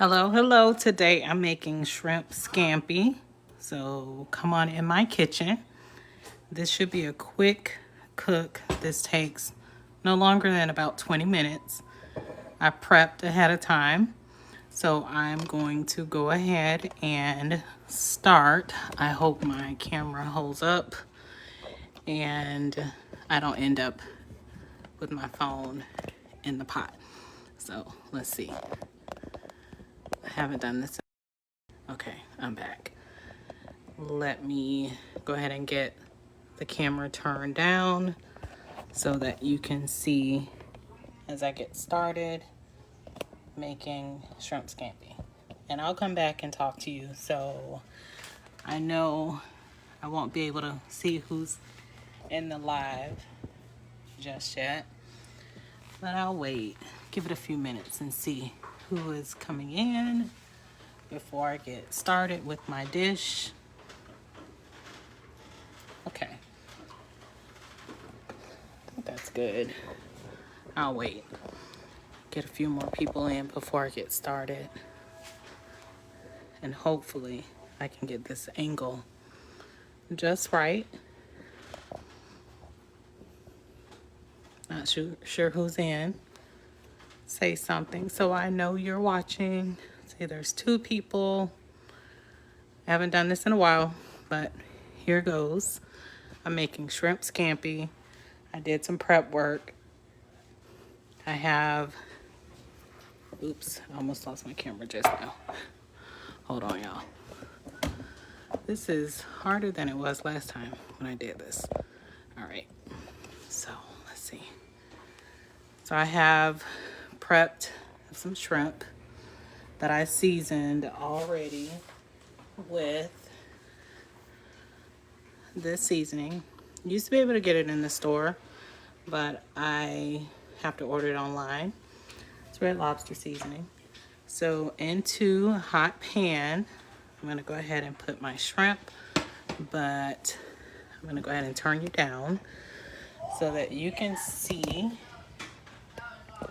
Hello, hello. Today I'm making shrimp scampi. So come on in my kitchen. This should be a quick cook. This takes no longer than about 20 minutes. I prepped ahead of time. So I'm going to go ahead and start. I hope my camera holds up and I don't end up with my phone in the pot. So let's see. I haven't done this. Okay, I'm back. Let me go ahead and get the camera turned down so that you can see as I get started making shrimp scampi. And I'll come back and talk to you. So I know I won't be able to see who's in the live just yet, but I'll wait. Give it a few minutes and see who is coming in before I get started with my dish. Okay. I think that's good. I'll wait. Get a few more people in before I get started. And hopefully I can get this angle just right. Not sure who's in. Say something so I know you're watching. Say there's 2 people. I haven't done this in a while, but here goes. I'm making shrimp scampi. I did some prep work. I have, oops, I almost lost my camera just now. Hold on, y'all. This is harder than it was last time when I did this. All right, so let's see. So I have prepped some shrimp that I seasoned already with this seasoning. Used to be able to get it in the store, but I have to order it online. It's Red Lobster seasoning. So into a hot pan, I'm gonna go ahead and put my shrimp, but I'm gonna go ahead and turn you down so that you can see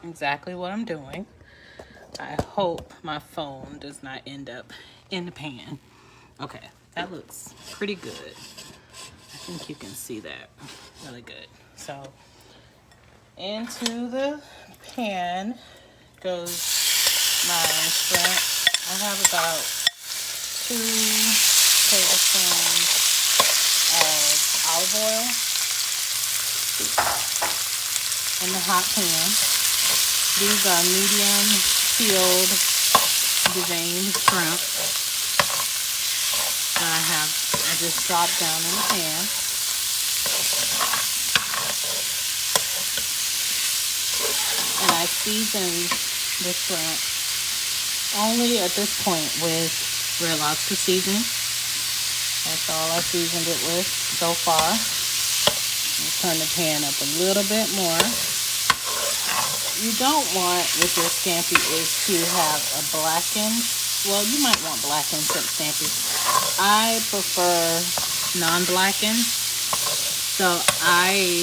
exactly what I'm doing. I hope my phone does not end up in the pan. Okay, that looks pretty good. I think you can see that really good. So into the pan goes my shrimp. I have about 2 tablespoons of olive oil in the hot pan. These are medium peeled, deveined shrimp that I just dropped down in the pan. And I seasoned the shrimp only at this point with Red Lobster seasoning. That's all I seasoned it with so far. I'll turn the pan up a little bit more. You don't want with your scampi is to have a blackened, well, you might want blackened shrimp scampi. I prefer non-blackened. So I'm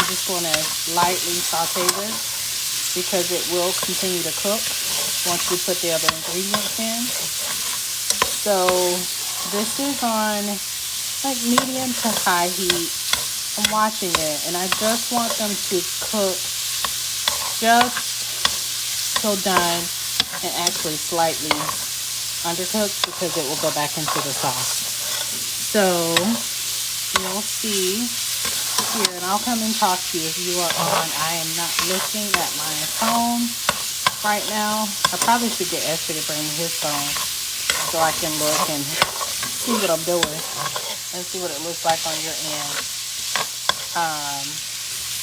just going to lightly saute this because it will continue to cook once you put the other ingredients in. So this is on like medium to high heat. I'm watching it and I just want them to cook just till done and actually slightly undercooked because it will go back into the sauce. So you'll see here, and I'll come and talk to you if you are on. I am not looking at my phone right now. I probably should get Esther to bring me his phone so I can look and see what I'm doing and see what it looks like on your end.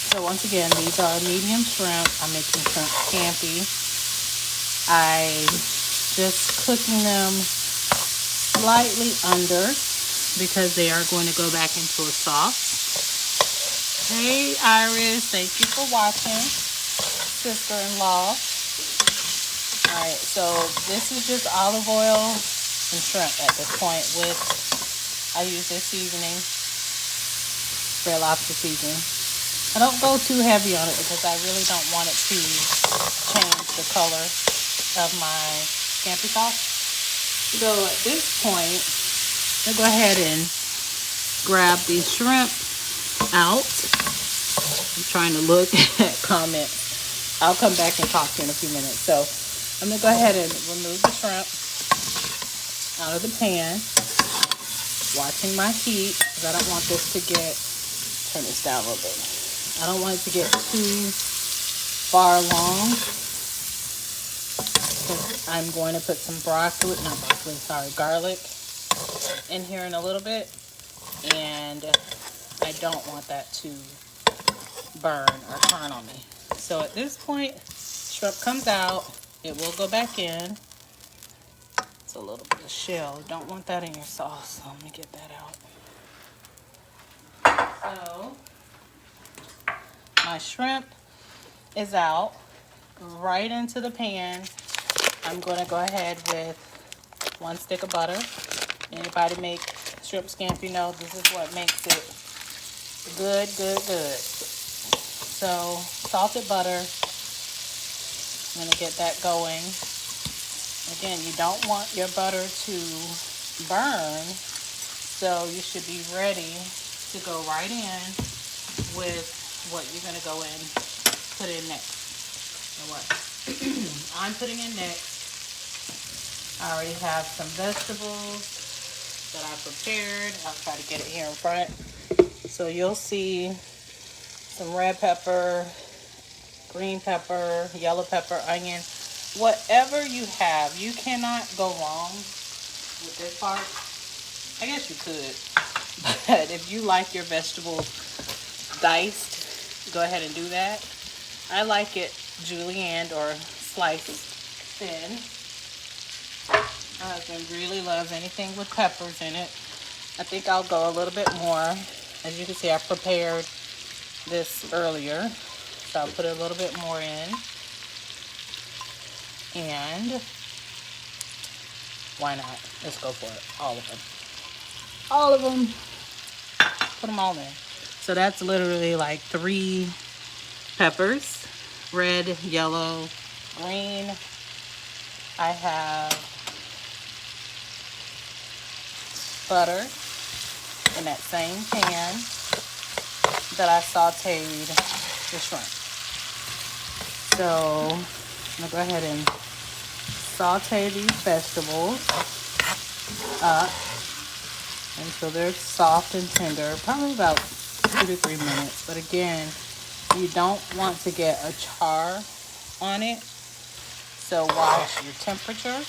So once again, these are medium shrimp. I'm making shrimp scampi. I just cooking them slightly under because they are going to go back into a sauce. Hey Iris, thank you for watching, sister-in-law. Alright, so this is just olive oil and shrimp at this point with, I use this seasoning, Red Lobster seasoning. I don't go too heavy on it because I really don't want it to change the color of my scampi sauce. So at this point, I'll go ahead and grab the shrimp out. I'm trying to look at comments. I'll come back and talk to you in a few minutes. So I'm gonna go ahead and remove the shrimp out of the pan. Watching my heat, because I don't want this to get, turn this down a little bit. I don't want it to get too far along. Because I'm going to put some garlic in here in a little bit. And I don't want that to burn or turn on me. So at this point, shrimp comes out. It will go back in. It's a little bit of shell. Don't want that in your sauce. So let me get that out. So my shrimp is out. Right into the pan. I'm going to go ahead with 1 stick of butter. Anybody make shrimp scampi know this is what makes it good, good, good. So salted butter. I'm going to get that going. Again, you don't want your butter to burn, so you should be ready to go right in with what you're going to go in, put in next. And what I'm putting in next, I already have some vegetables that I prepared. I'll try to get it here in front. So you'll see some red pepper, green pepper, yellow pepper, onion. Whatever you have, you cannot go wrong with this part. I guess you could, but if you like your vegetables diced, go ahead and do that. I like it julienne or sliced thin. My husband really loves anything with peppers in it. I think I'll go a little bit more. As you can see, I prepared this earlier, so I'll put a little bit more in. And why not? Let's go for it. All of them. All of them. Put them all in. So that's literally like 3 peppers. Red, yellow, green. I have butter in that same pan that I sauteed the shrimp. So I'm going to go ahead and saute these vegetables up until they're soft and tender, probably about 2 to 3 minutes. But again, you don't want to get a char on it, so watch your temperature.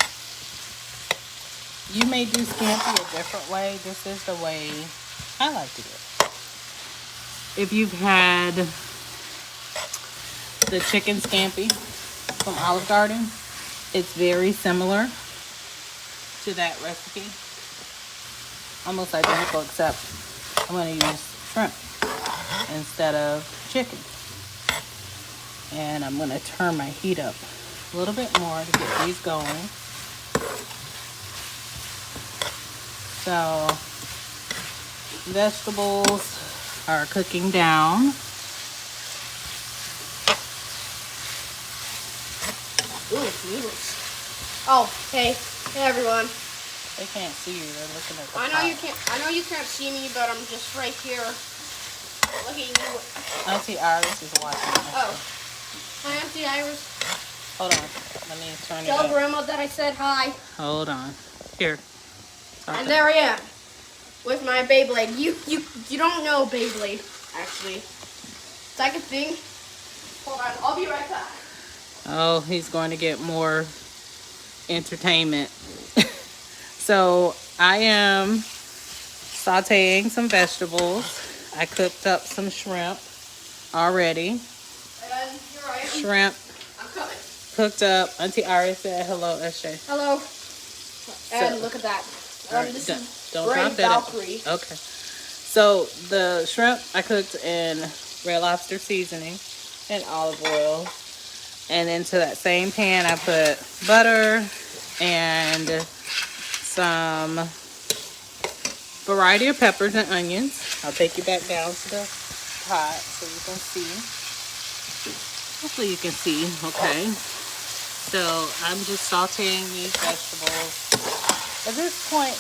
You may do scampi a different way. This is the way I like to do it. If you've had the chicken scampi from Olive Garden, it's very similar to that recipe. Almost identical, except I'm going to use shrimp instead of chicken. And I'm going to turn my heat up a little bit more to get these going. So vegetables are cooking down. Ooh, noodles. Oh, hey everyone. They can't see you. They're looking at the I know you pot. can't see me, but I'm just right here looking at you. Auntie Iris is watching. Oh. Hi, Auntie Iris. Hold on. Let me turn it Tell up. Grandma that I said hi. Hold on. Here. And there I am with my Beyblade. You don't know Beyblade, actually. It's like a thing. Hold on, I'll be right back. Oh, he's going to get more entertainment. So I am sauteing some vegetables. I cooked up some shrimp already. And here I am. Shrimp I'm coming. cooked up. Auntie Iris said hello, SJ. Hello. And So- look at that. Alright, This don't is drop Brave that. Valkyrie. Okay. So the shrimp I cooked in Red Lobster seasoning and olive oil. And into that same pan I put butter and some variety of peppers and onions. I'll take you back down to the pot so you can see. Hopefully you can see, okay. So I'm just sauteing these vegetables. At this point,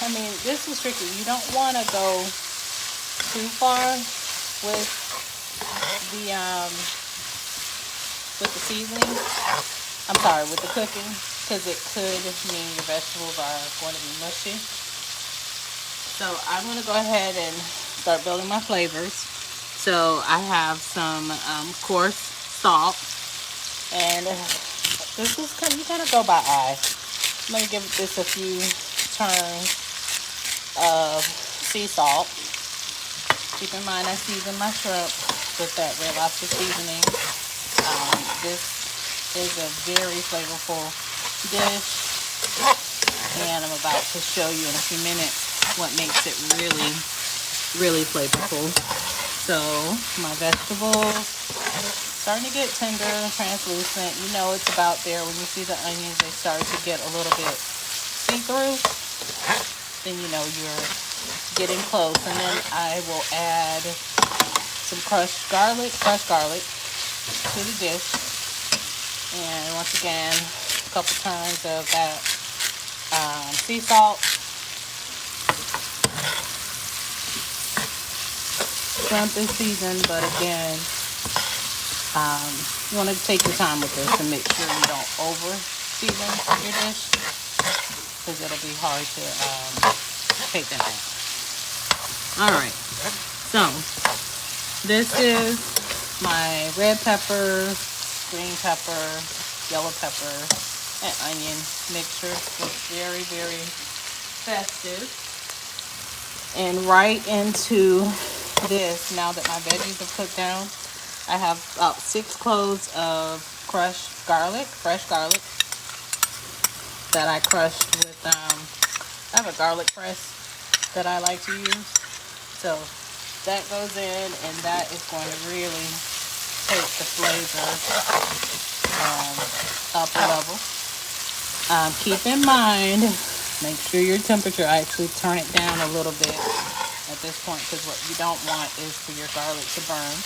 I mean, this is tricky. You don't want to go too far with the seasoning. I'm sorry, with the cooking, because it could mean your vegetables are going to be mushy. So I'm going to go ahead and start building my flavors. So I have some coarse salt, and this is kind of, you gotta go by eye. I'm going to give this a few turns of sea salt. Keep in mind I season my shrimp with that Red Lobster seasoning. This is a very flavorful dish, and I'm about to show you in a few minutes what makes it really, really flavorful. So my vegetables starting to get tender, translucent. You know it's about there when you see the onions, they start to get a little bit see-through. Then you know you're getting close. And then I will add some crushed garlic to the dish. And once again, a couple turns of that sea salt. Shrimp is seasoned, but again, you want to take your time with this and make sure you don't over season your dish, because it'll be hard to take that out. Alright, so this is my red pepper, green pepper, yellow pepper, and onion mixture. It's very, very festive. And right into this, now that my veggies have cooked down, I have about 6 cloves of crushed garlic, fresh garlic, that I crushed with, I have a garlic press that I like to use. So that goes in, and that is going to really take the flavor up a level. Keep in mind, make sure your temperature, actually turn it down a little bit at this point, because what you don't want is for your garlic to burn.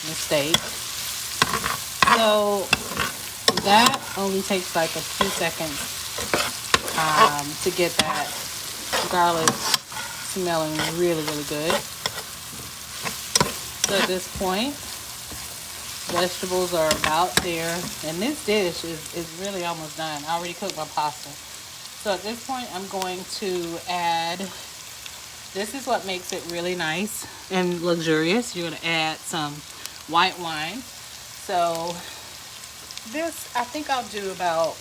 Mistake. So that only takes like a few seconds to get that garlic smelling really, really good. So at this point, vegetables are about there, and this dish is really almost done. I already cooked my pasta. So at this point, I'm going to add, this is what makes it really nice and luxurious. You're going to add some white wine. So this, I think I'll do about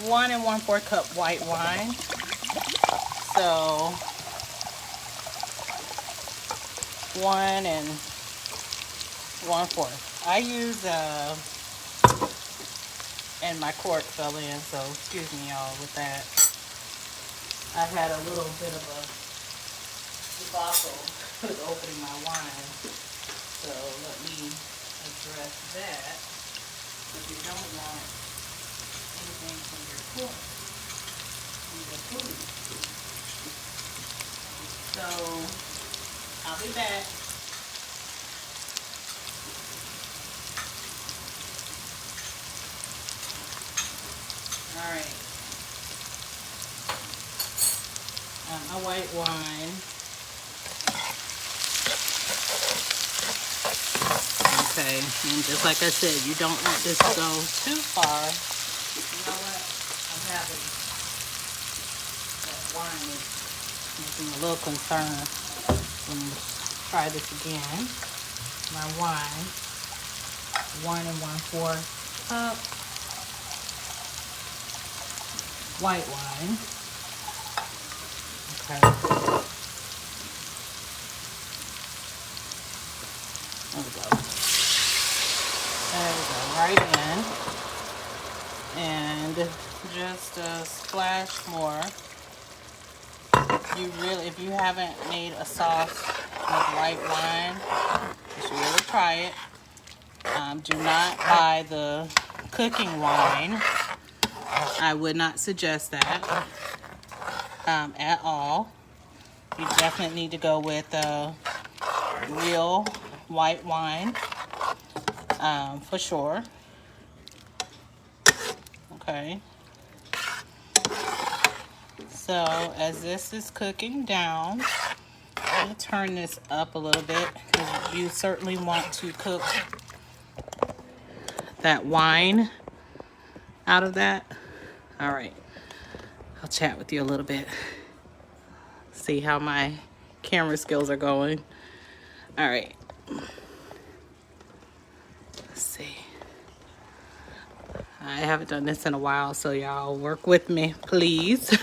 1 1/4 cup white wine. So 1 1/4. I use and my cork fell in, so excuse me y'all with that. I had a little bit of a debacle with opening my wine, so let me address that, because you don't want anything from your cork in your food. So I'll be back. All right. My white wine. Okay, and just like I said, you don't want this to go too far. You know what? I'm having that wine is making a little concern. Let me try this again. My wine, 1 1/4 cup white wine. Okay. There we go. There we go, right in. And just a splash more. You really, if you haven't made a sauce with white wine, you should really try it. Do not buy the cooking wine. I would not suggest that at all. You definitely need to go with real white wine, for sure. Okay. So as this is cooking down, I'm going to turn this up a little bit because you certainly want to cook that wine out of that. All right. I'll chat with you a little bit. See how my camera skills are going. All right. Let's see. I haven't done this in a while, so y'all work with me, please.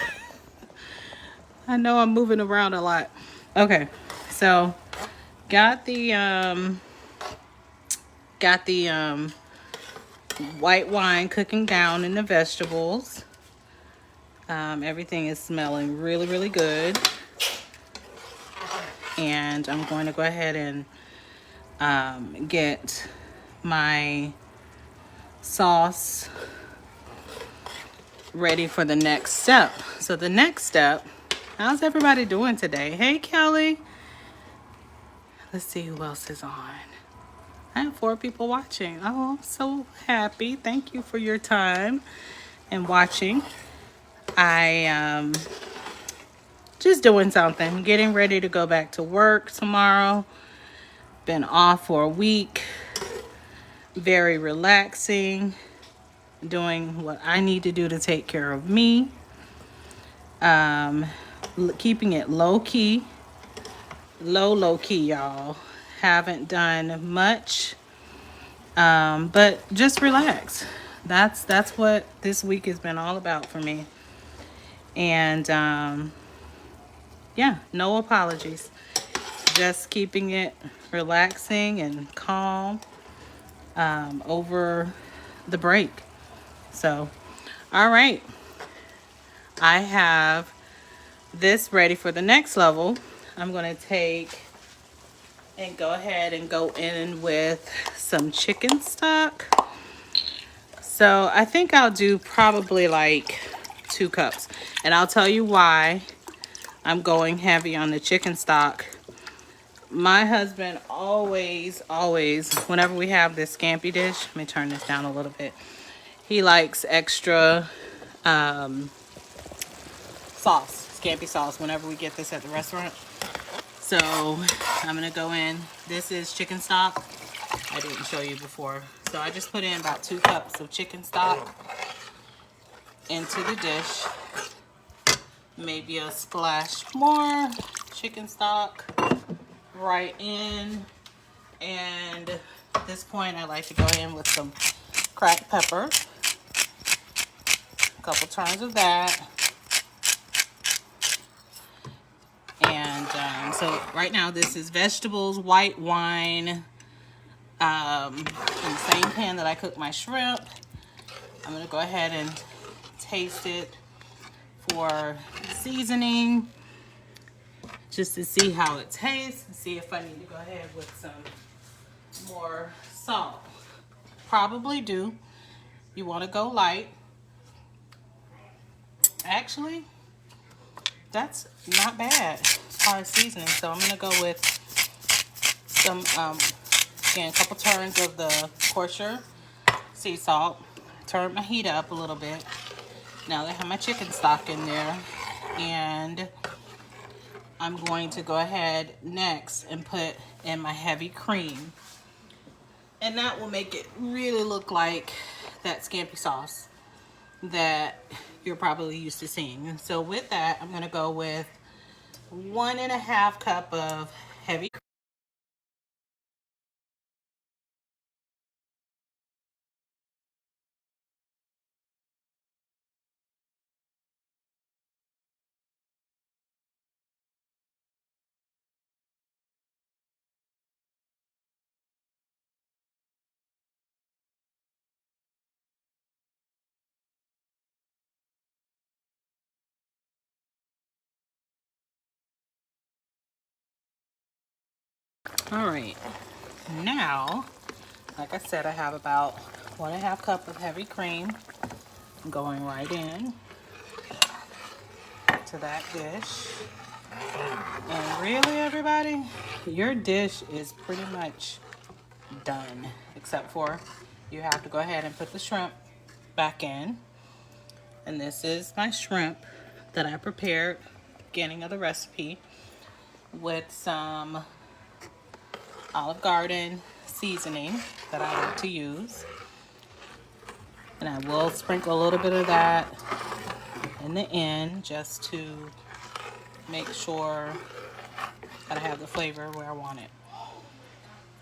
I know I'm moving around a lot. Okay, so got the white wine cooking down in the vegetables. Everything is smelling really, really good. And I'm going to go ahead and get my sauce ready for the next step. So the next step, how's everybody doing today? Hey, Kelly. Let's see who else is on. I have 4 people watching. Oh, I'm so happy. Thank you for your time and watching. I just doing something, getting ready to go back to work tomorrow. Been off for a week. Very relaxing. Doing what I need to do to take care of me. Keeping it low key, low key, y'all. Haven't done much, but just relax. That's what this week has been all about for me. And yeah, no apologies. Just keeping it relaxing and calm over the break. So, all right. I have this ready for the next level. I'm going to take and go ahead and go in with some chicken stock. So I think I'll do probably like 2 cups. And I'll tell you why I'm going heavy on the chicken stock. My husband always, whenever we have this scampi dish, let me turn this down a little bit. He likes extra sauce, scampi sauce, whenever we get this at the restaurant. So I'm gonna go in. This is chicken stock. I didn't show you before. So I just put in about 2 cups of chicken stock into the dish. Maybe a splash more chicken stock right in. And at this point, I like to go in with some cracked pepper. A couple turns of that. And so right now this is vegetables, white wine, in the same pan that I cooked my shrimp. I'm going to go ahead and taste it for seasoning, just to see how it tastes, and see if I need to go ahead with some more salt. Probably do. You want to go light. Actually, that's not bad as far as seasoning. So I'm going to go with some, again, a couple turns of the kosher sea salt. Turn my heat up a little bit. Now that I have my chicken stock in there, and I'm going to go ahead next and put in my heavy cream. And that will make it really look like that scampi sauce that you're probably used to seeing. So with that, I'm going to go with 1.5 cup of heavy cream. All right, now, like I said, I have about 1.5 cup of heavy cream going right in. to that dish. And really, everybody, your dish is pretty much done, except for you have to go ahead and put the shrimp back in. And this is my shrimp that I prepared beginning of the recipe with some Olive Garden seasoning that I like to use. And I will sprinkle a little bit of that in the end just to make sure that I have the flavor where I want it.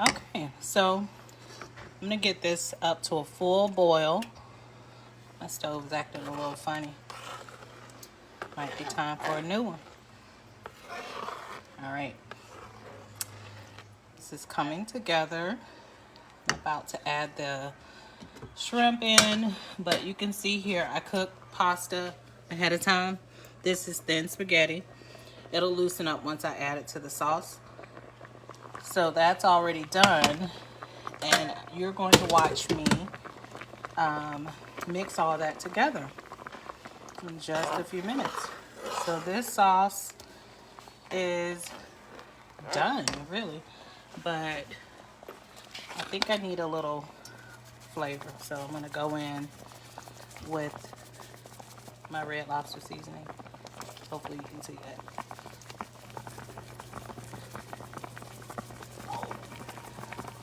Okay, so I'm gonna get this up to a full boil. My stove is acting a little funny. Might be time for a new one. All right. This is coming together. I'm about to add the shrimp in, but you can see here I cooked pasta ahead of time. This is thin spaghetti. It'll loosen up once I add it to the sauce. So that's already done, and you're going to watch me mix all that together in just a few minutes. So this sauce is done, really, but I think I need a little flavor, so I'm going to go in with my Red Lobster seasoning. Hopefully you can see that.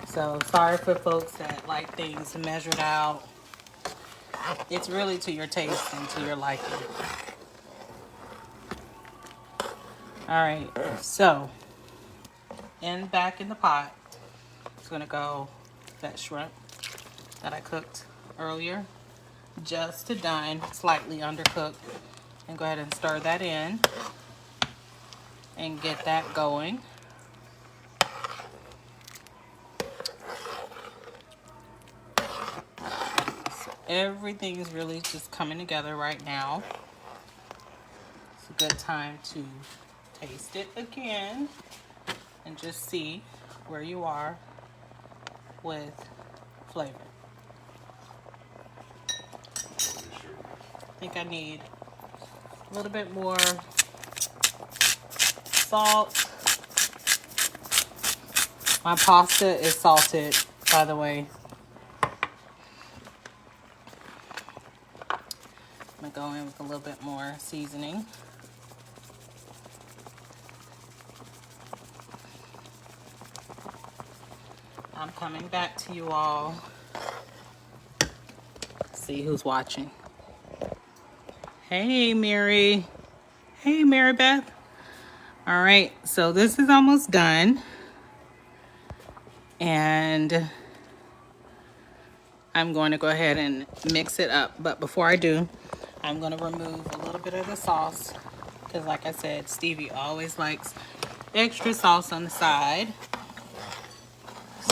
So sorry for folks that like things measured out. It's really to your taste and to your liking. All right, so back in the pot, it's gonna go that shrimp that I cooked earlier, just to done, slightly undercooked, and go ahead and stir that in and get that going. Everything is really just coming together right now. It's a good time to taste it again and just see where you are with flavor. I think I need a little bit more salt. My pasta is salted, by the way. I'm gonna go in with a little bit more seasoning. I'm coming back to you all. See who's watching. Hey, Mary. Hey, Mary Beth. All right, so this is almost done. And I'm going to go ahead and mix it up. But before I do, I'm going to remove a little bit of the sauce, because like I said, Stevie always likes extra sauce on the side.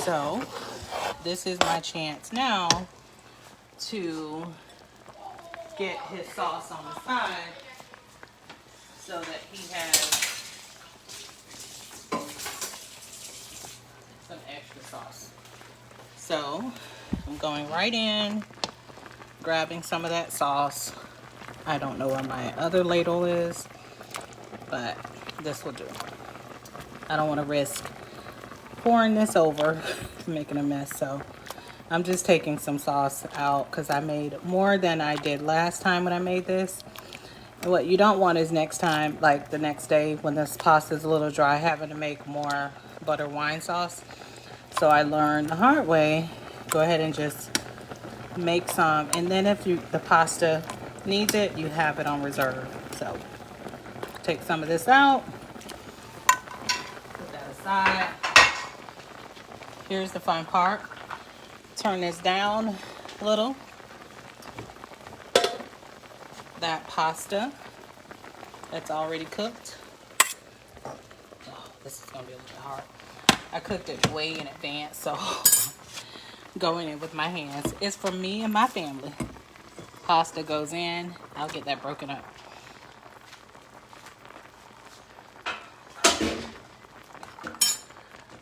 So this is my chance now to get his sauce on the side so that he has some extra sauce. So I'm going right in, grabbing some of that sauce. I don't know where my other ladle is, but this will do. I don't want to risk pouring this over, making a mess, so I'm just taking some sauce out because I made more than I did last time when I made this. And what you don't want is next time, like the next day when this pasta is a little dry, having to make more butter wine sauce. So I learned the hard way, go ahead and just make some, and then if the pasta needs it, you have it on reserve. So take some of this out, put that aside. Here's the fun part. Turn this down a little. That pasta that's already cooked. Oh, this is gonna be a little bit hard. I cooked it way in advance, so going in with my hands. It's for me and my family. Pasta goes in. I'll get that broken up.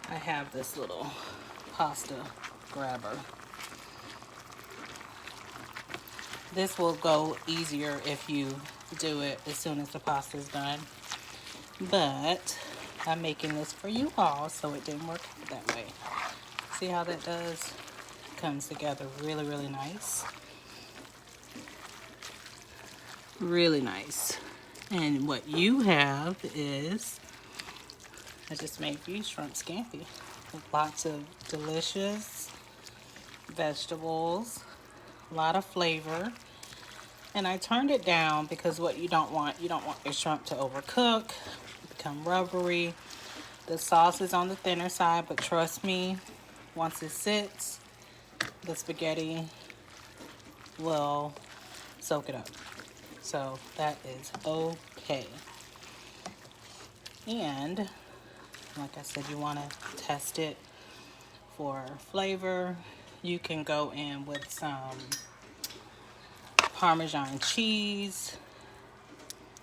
I have this little pasta grabber. This will go easier if you do it as soon as the pasta's done. But I'm making this for you all, so it didn't work out that way. See how that does? Comes together really, really nice. Really nice. And what you have is, I just made for you shrimp scampi with lots of delicious vegetables, a lot of flavor. And I turned it down because what you don't want your shrimp to overcook, become rubbery. The sauce is on the thinner side, but trust me, once it sits, the spaghetti will soak it up. So that is okay. And like I said, you want to test it for flavor. You can go in with some Parmesan cheese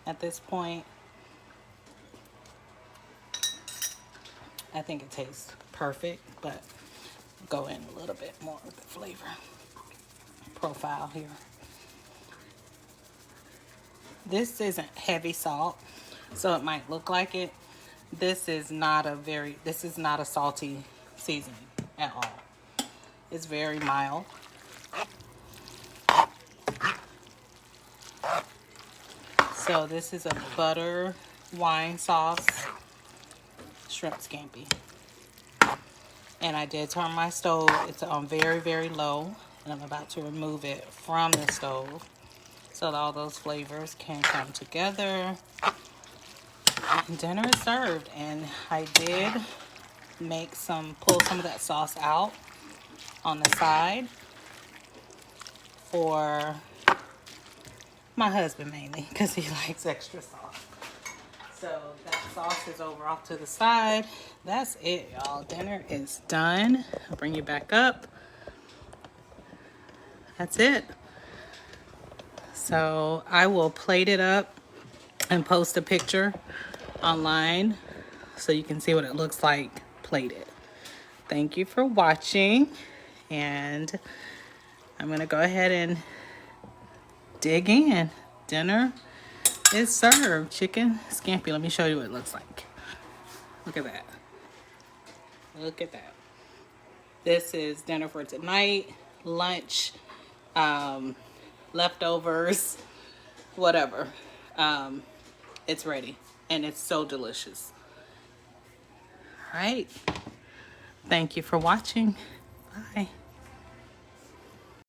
at this point. I think it tastes perfect, but go in a little bit more of the flavor profile here. This isn't heavy salt, so it might look like it. This is not a salty seasoning at all. It's very mild. So this is a butter wine sauce shrimp scampi. And I did turn my stove, it's on very, very low, and I'm about to remove it from the stove so that all those flavors can come together. And dinner is served. And I did pull some of that sauce out on the side for my husband mainly, because he likes extra sauce. So that sauce is over off to the side. That's it, y'all. Dinner is done. I'll bring you back up. That's it. So I will plate it up and post a picture online so you can see what it looks like plated. Thank you for watching, and I'm going to go ahead and dig in. Dinner is served. Chicken scampi. Let me show you what it looks like. Look at that. Look at that. This is dinner for tonight, lunch, leftovers, whatever. It's ready, and it's so delicious. All right. Thank you for watching. Bye.